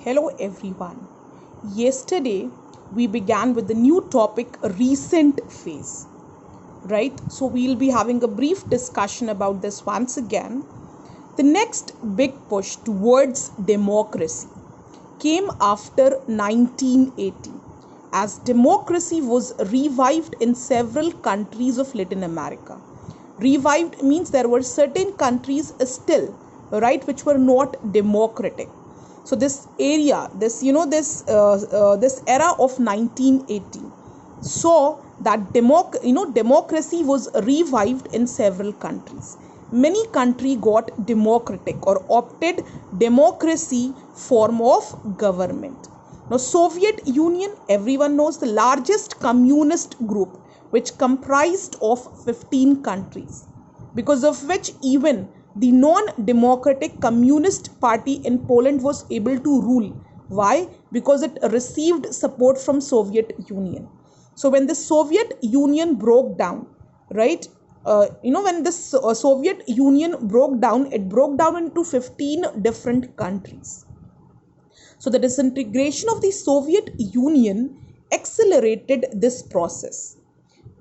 Hello everyone. Yesterday we began with the new topic recent phase, right? So we'll be having a brief discussion about this once again. The next big push towards democracy came after 1980 as democracy was revived in several countries of Latin America. Revived means there were certain countries still, right, which were not democratic. So this area, this era of 1980 saw that democracy was revived in several countries. Many countries got democratic or opted democracy form of government. Now, Soviet Union, everyone knows, the largest communist group which comprised of 15 countries, because of which even the non-democratic Communist Party in Poland was able to rule. Why? Because it received support from Soviet Union. So when the Soviet Union broke down, right? When the Soviet Union broke down, it broke down into 15 different countries. So the disintegration of the Soviet Union accelerated this process.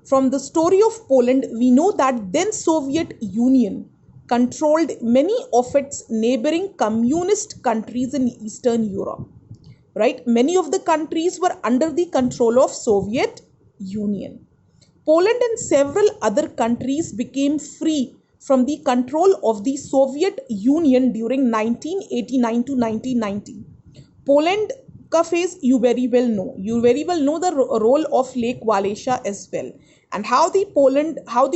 From the story of Poland, we know that then Soviet Union controlled many of its neighboring communist countries in Eastern Europe. Right? Many of the countries were under the control of Soviet Union. Poland and several other countries became free from the control of the Soviet Union during 1989 to 1990. Poland का phase you very well know. You very well know the role of Lake Wałęsa as well, and how the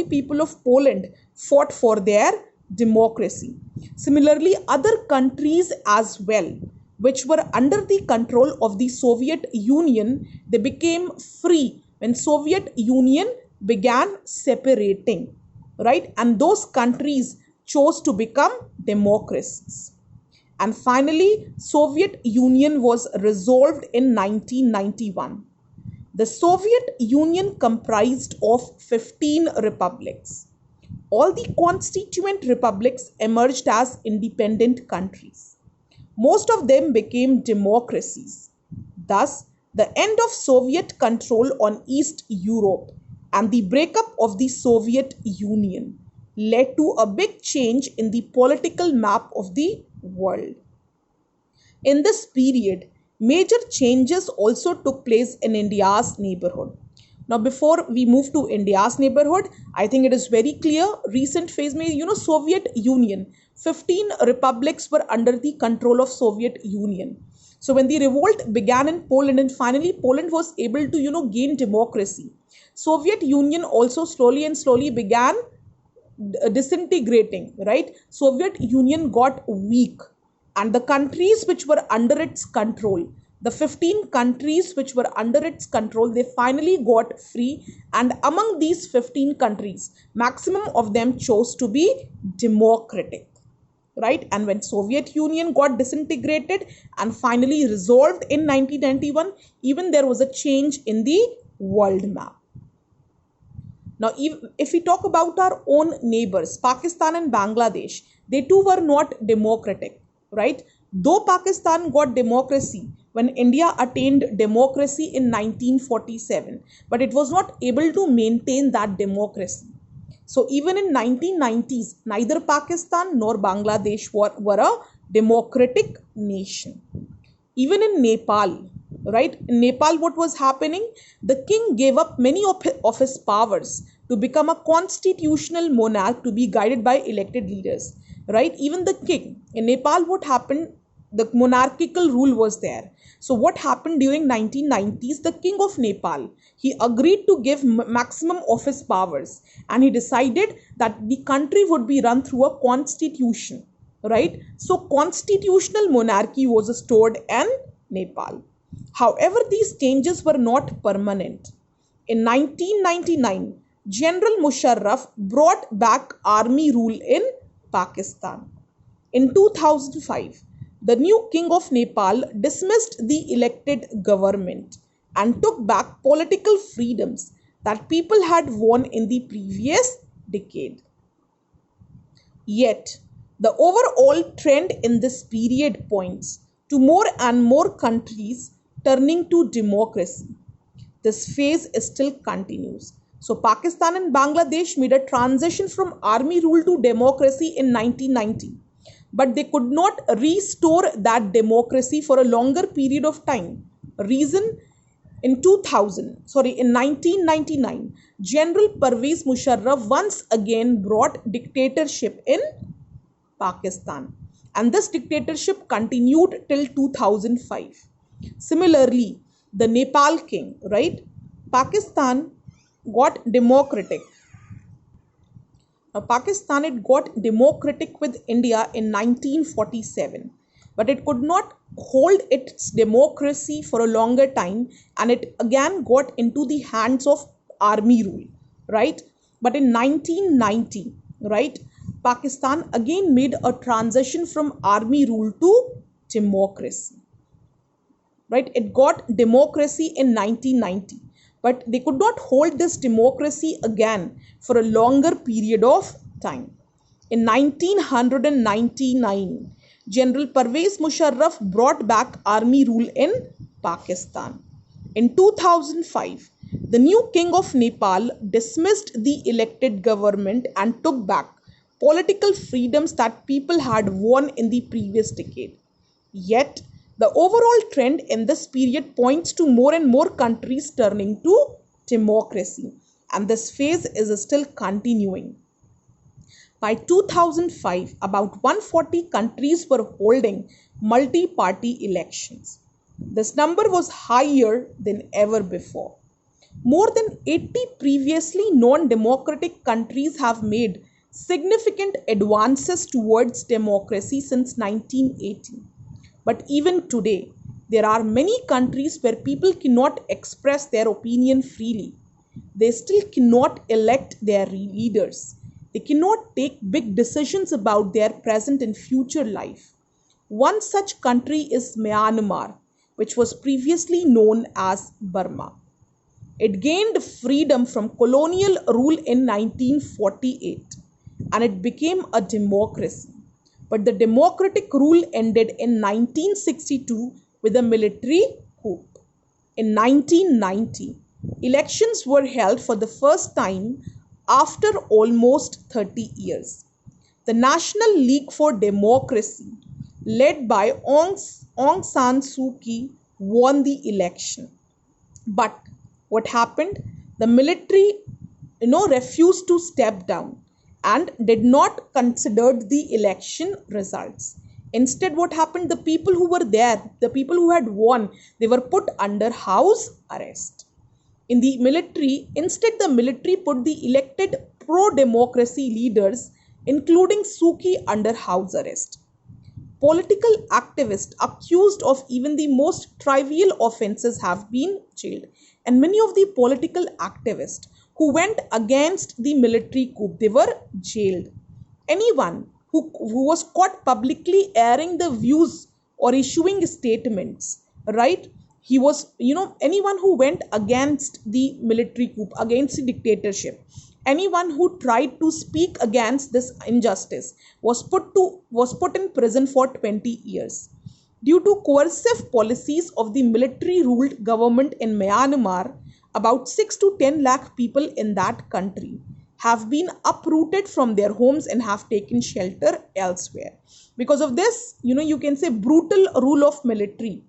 people of Poland fought for their democracy. Similarly, other countries as well, which were under the control of the Soviet Union, they became free when Soviet Union began separating, right? And those countries chose to become democracies. And finally, Soviet Union was dissolved in 1991. The Soviet Union comprised of 15 republics. All the constituent republics emerged as independent countries. Most of them became democracies. Thus, the end of Soviet control on East Europe and the breakup of the Soviet Union led to a big change in the political map of the world. In this period, major changes also took place in India's neighborhood. Now, before we move to India's neighborhood, I think it is very clear. Recent phase में, Soviet Union, 15 republics were under the control of Soviet Union. So when the revolt began in Poland and finally Poland was able to, gain democracy, Soviet Union also slowly began disintegrating, right? Soviet Union got weak, and the countries which were under its control, the 15 countries which were under its control, they finally got free, and among these 15 countries, maximum of them chose to be democratic, right? And when Soviet Union got disintegrated and finally resolved in 1991, even there was a change in the world map. Now, if we talk about our own neighbors, Pakistan and Bangladesh, they too were not democratic, right? Though Pakistan got democracy when India attained democracy in 1947, but it was not able to maintain that democracy. So even in 1990s, neither Pakistan nor Bangladesh were a democratic nation. Even in Nepal, right? In Nepal, what was happening? The king gave up many of his powers to become a constitutional monarch to be guided by elected leaders, right? Even the king in Nepal, what happened? The monarchical rule was there. So what happened during 1990s? The king of Nepal, he agreed to give maximum of his powers, and he decided that the country would be run through a constitution, right? So constitutional monarchy was stored in Nepal. However, these changes were not permanent. In 1999, General Musharraf brought back army rule in Pakistan. In 2005, the new king of Nepal dismissed the elected government and took back political freedoms that people had won in the previous decade. Yet, the overall trend in this period points to more and more countries turning to democracy. This phase still continues. So Pakistan and Bangladesh made a transition from army rule to democracy in 1990, but they could not restore that democracy for a longer period of time. Reason, in 1999, General Pervez Musharraf once again brought dictatorship in Pakistan, and this dictatorship continued till 2005. Similarly, the Nepal king, right? Pakistan got democratic. Now, Pakistan it got democratic with India in 1947, but it could not hold its democracy for a longer time, and it again got into the hands of army rule, right? But in 1990, right, Pakistan again made a transition from army rule to democracy, right? It got democracy in 1990, but they could not hold this democracy again for a longer period of time. In 1999, General Pervez Musharraf brought back army rule in Pakistan. In 2005, the new king of Nepal dismissed the elected government and took back political freedoms that people had won in the previous decade. Yet, the overall trend in this period points to more and more countries turning to democracy, and this phase is still continuing. By 2005, about 140 countries were holding multi-party elections. This number was higher than ever before. More than 80 previously non-democratic countries have made significant advances towards democracy since 1980. But even today, there are many countries where people cannot express their opinion freely. They still cannot elect their leaders. They cannot take big decisions about their present and future life. One such country is Myanmar, which was previously known as Burma. It gained freedom from colonial rule in 1948, and it became a democracy. But the democratic rule ended in 1962 with a military coup. In 1990, elections were held for the first time after almost 30 years. The National League for Democracy, led by Aung San Suu Kyi, won the election. But what happened? The military, refused to step down and did not consider the election results. Instead, what happened? The people who were there, the people who had won, they were put under house arrest. In the military, instead the military put the elected pro-democracy leaders, including Suu Kyi, under house arrest. Political activists accused of even the most trivial offences have been jailed, and many of the political activists who went against the military coup, they were jailed. Anyone who was caught publicly airing the views or issuing statements, right? He was, anyone who went against the military coup, against the dictatorship, anyone who tried to speak against this injustice was put in prison for 20 years. Due to coercive policies of the military-ruled government in Myanmar, about 6 to 10 lakh people in that country have been uprooted from their homes and have taken shelter elsewhere. Because of this, you can say brutal rule of military.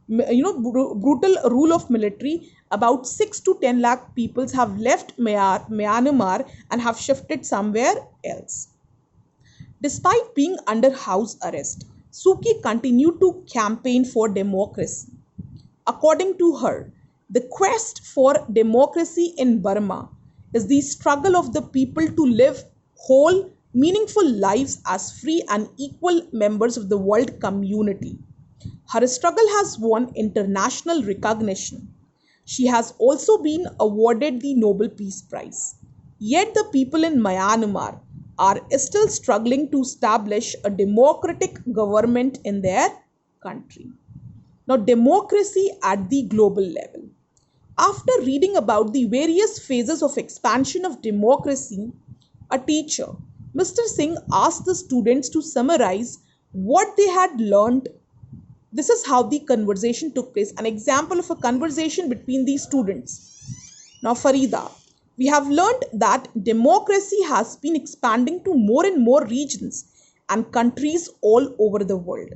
Brutal rule of military, about 6 to 10 lakh people have left Myanmar and have shifted somewhere else. Despite being under house arrest, Suu Kyi continued to campaign for democracy. According to her, the quest for democracy in Burma is the struggle of the people to live whole, meaningful lives as free and equal members of the world community. Her struggle has won international recognition. She has also been awarded the Nobel Peace Prize. Yet the people in Myanmar are still struggling to establish a democratic government in their country. Now, democracy at the global level. After reading about the various phases of expansion of democracy, a teacher, Mr. Singh, asked the students to summarize what they had learned This is how the conversation took place. An example of a conversation between these students. Now, Farida, we have learned that democracy has been expanding to more and more regions and countries all over the world.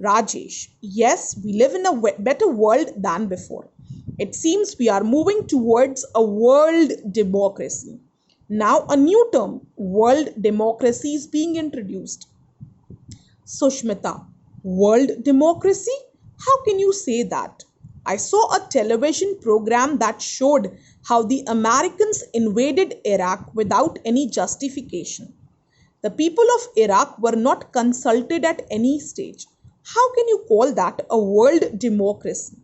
Rajesh, yes, we live in a better world than before. It seems we are moving towards a world democracy. Now, a new term, world democracy, is being introduced. Sushmita, world democracy? How can you say that? I saw a television program that showed how the Americans invaded Iraq without any justification. The people of Iraq were not consulted at any stage. How can you call that a world democracy?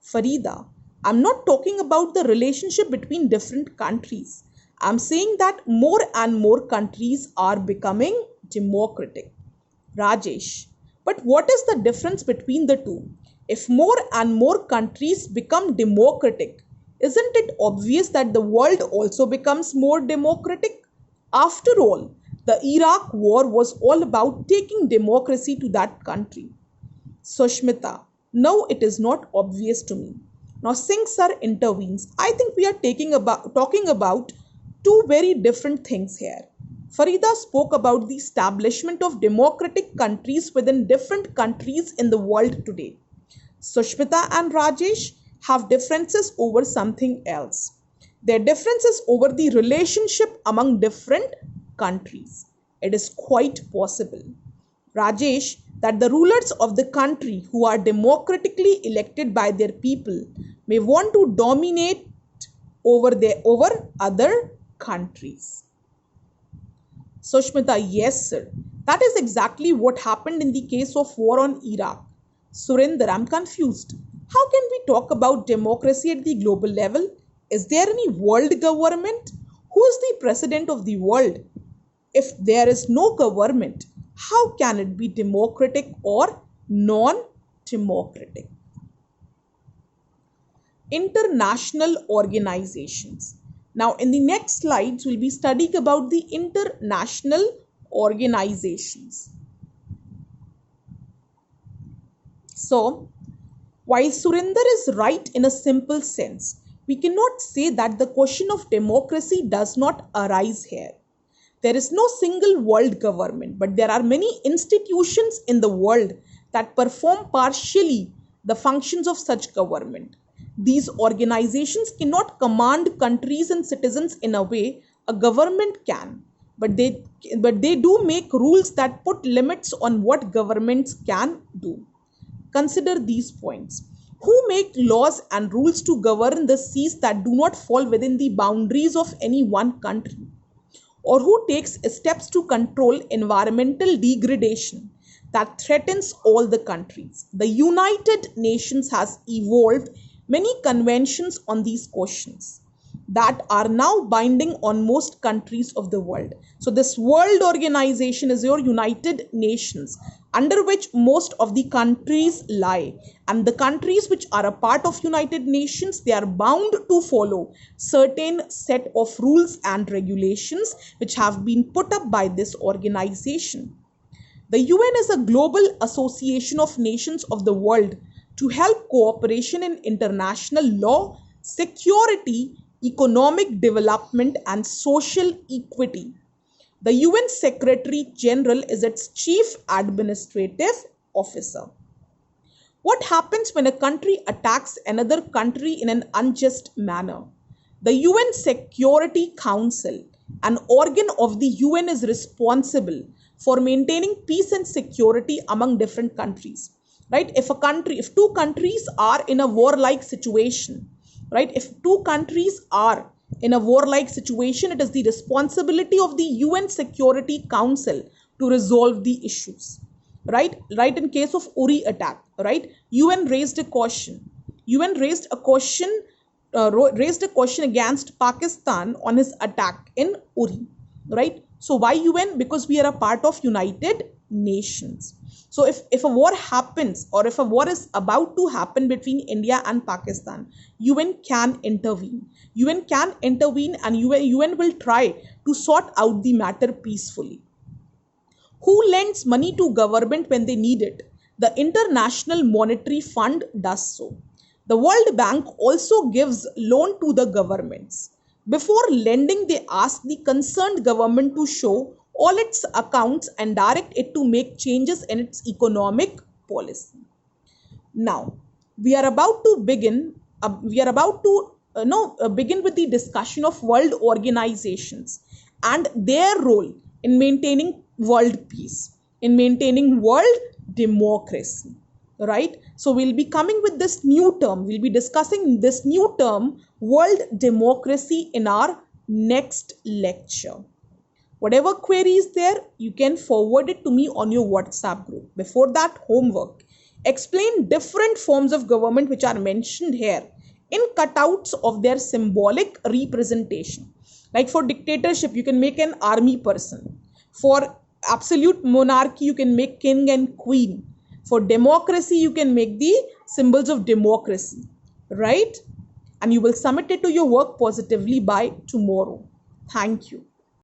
Farida, I'm not talking about the relationship between different countries. I'm saying that more and more countries are becoming democratic. Rajesh, but what is the difference between the two? If more and more countries become democratic, isn't it obvious that the world also becomes more democratic? After all, the Iraq war was all about taking democracy to that country. Sushmita, no, it is not obvious to me. Now Singh sir intervenes. I think we are talking about two very different things here. Farida spoke about the establishment of democratic countries within different countries in the world today. Sushmita and Rajesh have differences over something else. Their differences over the relationship among different countries. It is quite possible, Rajesh, that the rulers of the country who are democratically elected by their people may want to dominate over other countries. Sushmita, yes, sir. That is exactly what happened in the case of war on Iraq. Surinder, I'm confused. How can we talk about democracy at the global level? Is there any world government? Who is the president of the world? If there is no government, how can it be democratic or non-democratic? International organizations. Now, in the next slides, we'll be studying about the international organizations. So, while Surinder is right in a simple sense, we cannot say that the question of democracy does not arise here. There is no single world government, but there are many institutions in the world that perform partially the functions of such government. These organizations cannot command countries and citizens in a way a government can, but they do make rules that put limits on what governments can do. Consider these points. Who make laws and rules to govern the seas that do not fall within the boundaries of any one country? Or who takes steps to control environmental degradation that threatens all the countries? The United Nations has evolved many conventions on these questions that are now binding on most countries of the world. So this world organization is your United Nations, under which most of the countries lie, and the countries which are a part of United Nations, they are bound to follow certain set of rules and regulations which have been put up by this organization. The UN is a global association of nations of the world to help cooperation in international law, security, economic development, and social equity. The UN Secretary General is its chief administrative officer. What happens when a country attacks another country in an unjust manner? The UN Security Council, an organ of the UN, is responsible for maintaining peace and security among different countries. Right? If two countries are in a warlike situation, right? If two countries are in a warlike situation, it is the responsibility of the UN Security Council to resolve the issues. Right? In case of Uri attack, right? UN raised a question. UN raised a question against Pakistan on his attack in Uri. Right? So why UN? Because we are a part of United Nations. So if a war happens, or if a war is about to happen between India and Pakistan, UN can intervene. UN can intervene, and UN will try to sort out the matter peacefully. Who lends money to government when they need it? The International Monetary Fund does so. The World Bank also gives loan to the governments. Before lending, they ask the concerned government to show all its accounts and direct it to make changes in its economic policy. Now, we are about to begin. Begin with the discussion of world organizations and their role in maintaining world peace, in maintaining world democracy. Right? So we'll be coming with this new term. We'll be discussing this new term, world democracy, in our next lecture. Whatever query is there, you can forward it to me on your WhatsApp group. Before that, homework. Explain different forms of government which are mentioned here in cutouts of their symbolic representation. Like for dictatorship, you can make an army person. For absolute monarchy, you can make king and queen. For democracy, you can make the symbols of democracy. Right? And you will submit it to your work positively by tomorrow. Thank you.